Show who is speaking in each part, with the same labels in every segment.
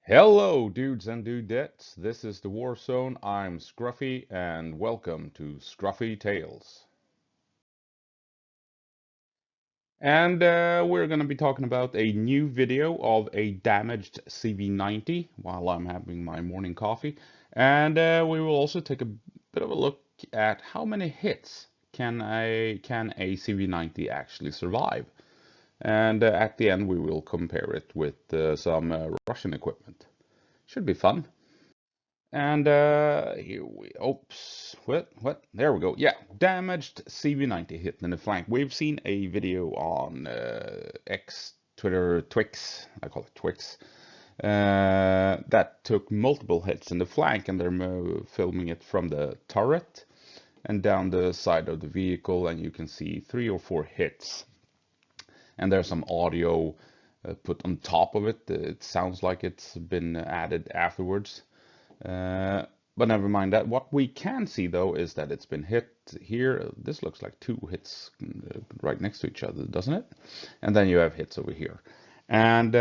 Speaker 1: Hello, dudes and dudettes. This is the War Zone. I'm Scruffy, and welcome to Scruffy Tales. And we're going to be talking about a new video of a damaged CV90 while I'm having my morning coffee. And we will also take a bit of a look at how many hits can a CV90 actually survive. And at the end, we will compare it with some Russian equipment. Should be fun. And here we, oops, what? There we go. Yeah, damaged CV90 hit in the flank. We've seen a video on X, Twitter, Twix, I call it Twix, that took multiple hits in the flank, and they're filming it from the turret and down the side of the vehicle, and you can see 3 or 4 hits. And there's some audio put on top of it. It sounds like it's been added afterwards. Uh, but never mind that. What we can see though is that it's been hit here. This looks like 2 hits right next to each other, doesn't it? And then you have hits over here. And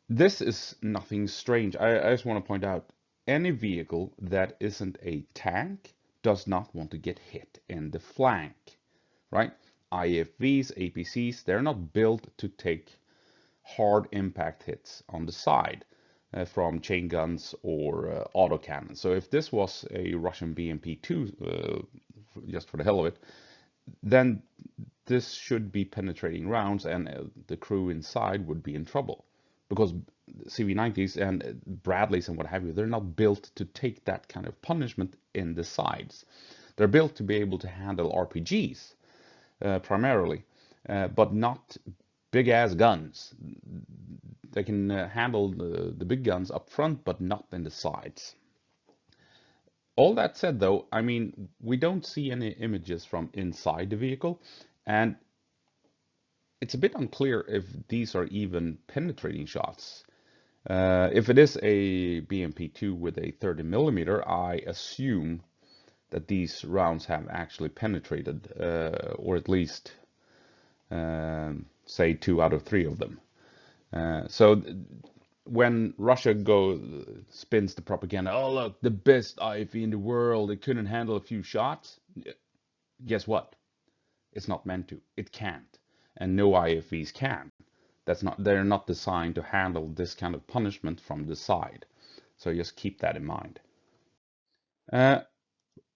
Speaker 1: this is nothing strange. I just want to point out any vehicle that isn't a tank does not want to get hit in the flank, right? IFVs, APCs, they're not built to take hard impact hits on the side from chain guns or autocannon. So if this was a Russian BMP-2, just for the hell of it, then this should be penetrating rounds, and the crew inside would be in trouble because CV90s and Bradleys and what have you, they're not built to take that kind of punishment in the sides. They're built to be able to handle RPGs primarily, but not big ass guns. They can handle the big guns up front, but not in the sides. All that said, though, I mean, we don't see any images from inside the vehicle, and it's a bit unclear if these are even penetrating shots. If it is a BMP-2 with a 30 millimeter, I assume that these rounds have actually penetrated, or at least, say, 2 out of 3 of them. So when Russia spins the propaganda, oh look, the best IFE in the world, it couldn't handle a few shots. Guess what? It's not meant to. It can't, and no IFEs can. They're not designed to handle this kind of punishment from the side. So just keep that in mind. Uh,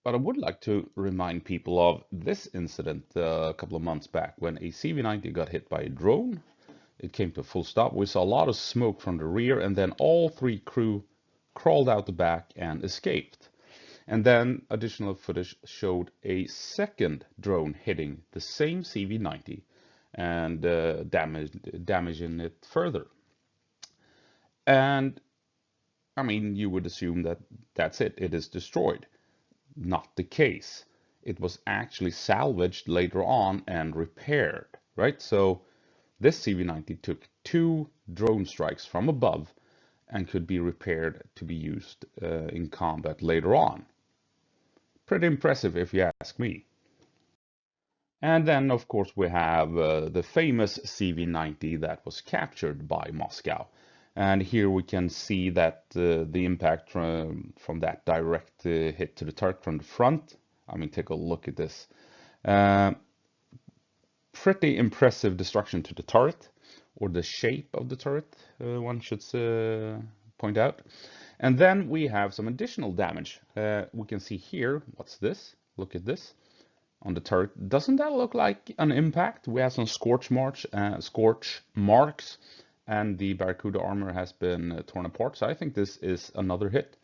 Speaker 1: but I would like to remind people of this incident a couple of months back when a CV90 got hit by a drone. It came to a full stop. We saw a lot of smoke from the rear, and then all 3 crew crawled out the back and escaped. And then additional footage showed a second drone hitting the same CV90 and damaging it further. And I mean, you would assume that that's it, it is destroyed. Not the case. It was actually salvaged later on and repaired, right? So this CV90 took 2 drone strikes from above and could be repaired to be used in combat later on. Pretty impressive if you ask me. And then, of course, we have the famous CV90 that was captured by Moscow. And here we can see that the impact from that direct hit to the turret from the front. I mean, take a look at this. Uh, Pretty impressive destruction to the turret, or the shape of the turret, one should point out. And then we have some additional damage. We can see here, what's this? Look at this on the turret. Doesn't that look like an impact? We have some scorch marks, and the Barracuda armor has been torn apart. So I think this is another hit.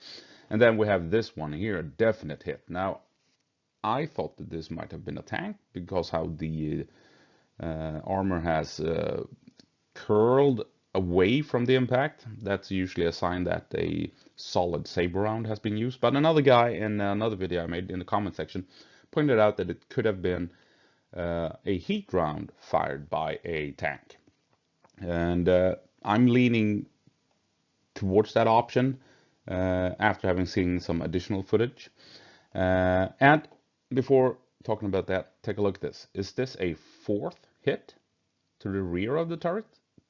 Speaker 1: And then we have this one here, a definite hit. Now, I thought that this might have been a tank because how the armor has curled away from the impact. That's usually a sign that a solid saber round has been used. But another guy in another video I made in the comment section pointed out that it could have been a heat round fired by a tank. And I'm leaning towards that option after having seen some additional footage. And before talking about that, take a look at this. Is this a 4th hit to the rear of the turret?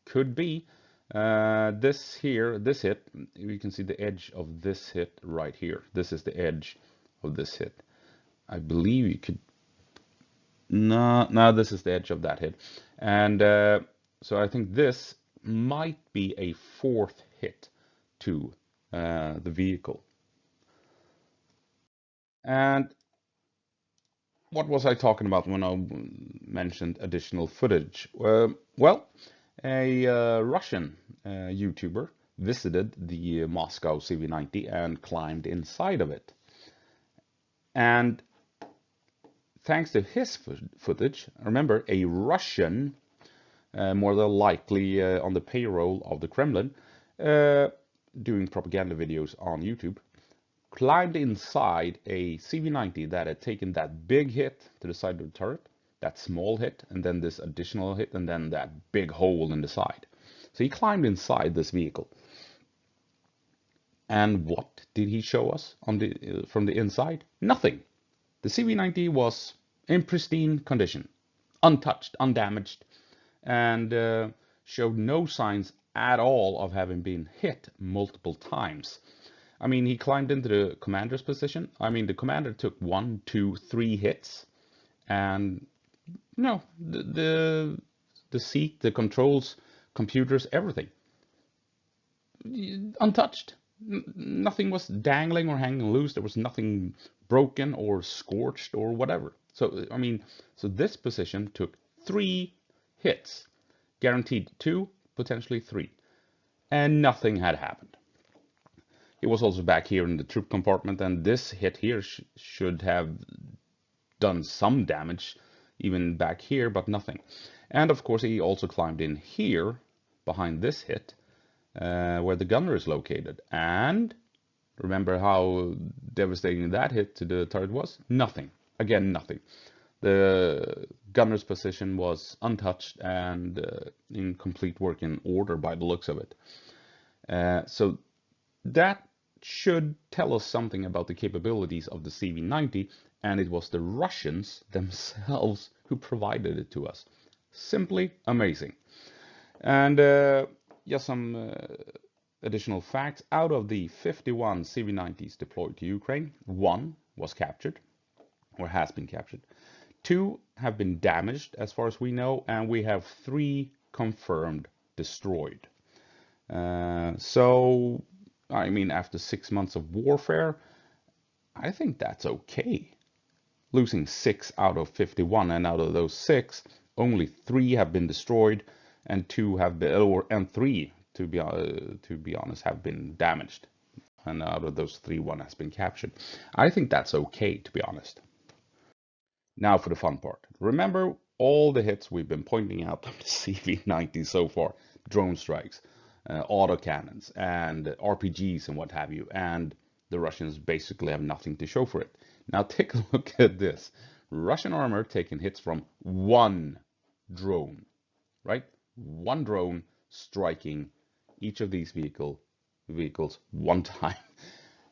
Speaker 1: Could be. This here, this hit, you can see the edge of this hit right here. This is the edge of this hit. I believe you could, no, this is the edge of that hit. And so I think this might be a fourth hit to the vehicle. And what was I talking about when I mentioned additional footage? Well, a Russian YouTuber visited the Moscow CV90 and climbed inside of it. And thanks to his footage, remember, a Russian, more than likely on the payroll of the Kremlin, doing propaganda videos on YouTube, climbed inside a CV90 that had taken that big hit to the side of the turret, that small hit, and then this additional hit, and then that big hole in the side. So he climbed inside this vehicle. And what did he show us on from the inside? Nothing. The CV90 was in pristine condition, untouched, undamaged, and showed no signs at all of having been hit multiple times. I mean, he climbed into the commander's position. I mean, the commander took 1, 2, 3 hits, and no, the seat, the controls, computers, everything untouched. Nothing was dangling or hanging loose. There was nothing broken or scorched or whatever. So I mean, so this position took 3 hits, guaranteed 2, potentially 3, and nothing had happened. He was also back here in the troop compartment, and this hit here should have done some damage, even back here, but nothing. And of course, he also climbed in here behind this hit, where the gunner is located. And remember how devastating that hit to the turret was? Nothing. Again, nothing. The gunner's position was untouched and in complete working order by the looks of it. So that should tell us something about the capabilities of the CV90, and it was the Russians themselves who provided it to us. Simply amazing. And just some additional facts. Out of the 51 CV90s deployed to Ukraine, 1 was captured, or has been captured. 2 have been damaged, as far as we know, and we have 3 confirmed destroyed. So, I mean, after 6 months of warfare, I think that's okay. Losing 6 out of 51, and out of those 6, only 3 have been destroyed, and 2 have been, and 3, to be honest, have been damaged. And out of those 3, 1 has been captured. I think that's okay, to be honest. Now for the fun part. Remember all the hits we've been pointing out on the CV90 so far. Drone strikes, autocannons, and RPGs and what have you. And the Russians basically have nothing to show for it. Now take a look at this. Russian armor taking hits from 1 drone, right? 1 drone striking each of these vehicles 1 time.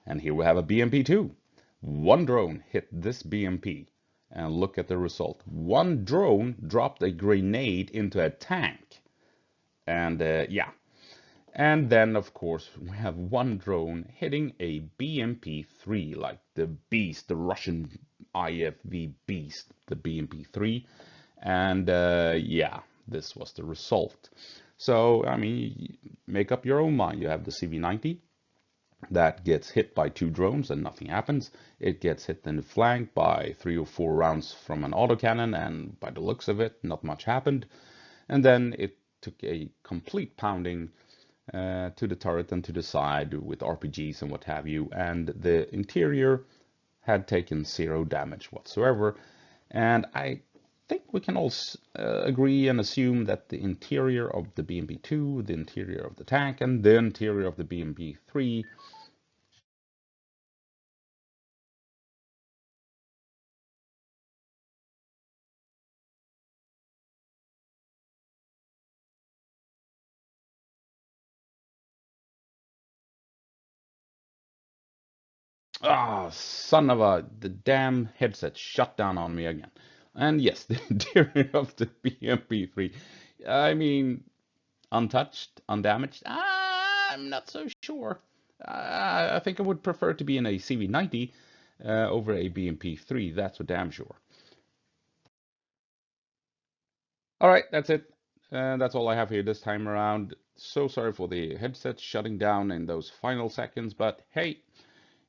Speaker 1: And here we have a BMP-2. 1 drone hit this BMP. And look at the result. 1 drone dropped a grenade into a tank. And yeah. And then, of course, we have 1 drone hitting a BMP-3, like the beast, the Russian IFV beast, the BMP-3. And yeah, this was the result. So, I mean, make up your own mind. You have the CV90 that gets hit by 2 drones and nothing happens. It gets hit in the flank by 3 or 4 rounds from an autocannon, and by the looks of it, not much happened. And then it took a complete pounding to the turret and to the side with RPGs and what have you, and the interior had taken 0 damage whatsoever. And I think we can all agree and assume that the interior of the BMP-2, the interior of the tank, and the interior of the BMP-3 Ah, son of a, the damn headset shut down on me again. And yes, the interior of the BMP3. I mean, untouched, undamaged? I'm not so sure. I think I would prefer to be in a CV90 over a BMP3, that's for damn sure. All right, that's it. That's all I have here this time around. So sorry for the headset shutting down in those final seconds, but hey,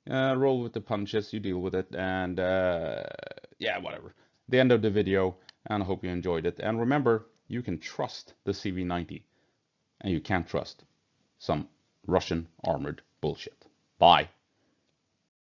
Speaker 1: roll with the punches, you deal with it, and yeah, whatever. The end of the video, and I hope you enjoyed it. And remember, you can trust the CV90, and you can't trust some Russian armored bullshit. Bye.